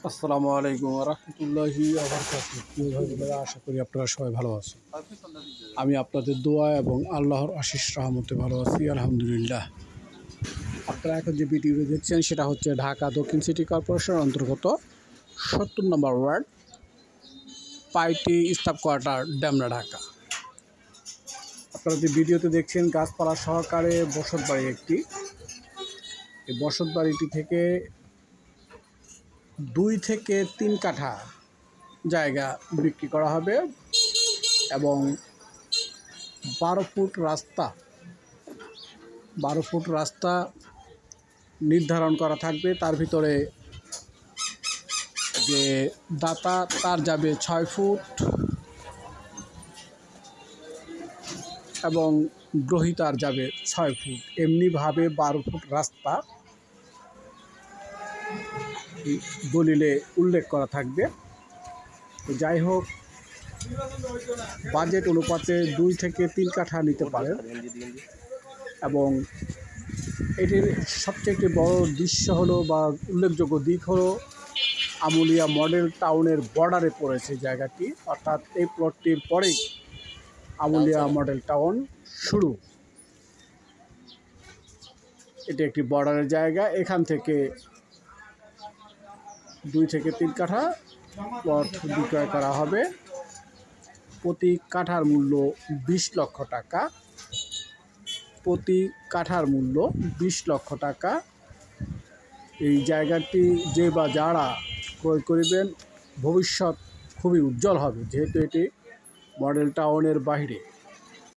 আসসালামু আলাইকুম রহমতুল্লাহি ওয়া আশা করি আপনারা সবাই ভালো আছেন। আমি আপনাদের দোয়া এবং আল্লাহর আশিস রহমতে ভালো আছি, আলহামদুলিল্লাহ। আপনারা এখন যে ভিডিওটি দেখছেন সেটা হচ্ছে ঢাকা দক্ষিণ সিটি কর্পোরেশনের অন্তর্গত ৭০ নম্বর ওয়ার্ড, পাইটি স্টাফ কোয়ার্টার, ডেমরা, ঢাকা। আপনারা যে ভিডিওতে দেখছেন গাছপালা সহকারে বসত বাড়ি একটি। এই বসত বাড়িটি থেকে 2 থেকে 3 কাঠা জায়গা বিক্রি করা হবে এবং 12 ফুট রাস্তা নির্ধারণ করা থাকবে। তার ভিতরে যে দাতা তার যাবে 6 ফুট এবং গ্রহীতার যাবে 6 ফুট। এমনিভাবে 12 ফুট রাস্তা দলিলে উল্লেখ করা থাকবে। তো যাই হোক, বাজেট অনুপাতে 2 থেকে 3 কাঠা নিতে পারেন এবং এটির সবচেয়ে বড় দৃশ্য হলো বা উল্লেখযোগ্য দিক হলো আমুলিয়া মডেল টাউনের বর্ডারে পড়েছে জায়গাটি, অর্থাৎ এই প্লটটির পরেই আমুলিয়া মডেল টাউন শুরু। এটি একটি বর্ডারের জায়গা। এখান থেকে 2 থেকে 3 কাঠা প্লট বিক্রয় করা হবে। প্রতি কাঠার মূল্য 20 লক্ষ টাকা। প্রতি কাঠার মূল্য 20 লক্ষ টাকা। এই জায়গাটি যে বা যারা ক্রয় করিবেন ভবিষ্যৎ খুবই উজ্জ্বল হবে, যেহেতু এটি মডেল টাউনের বাইরে।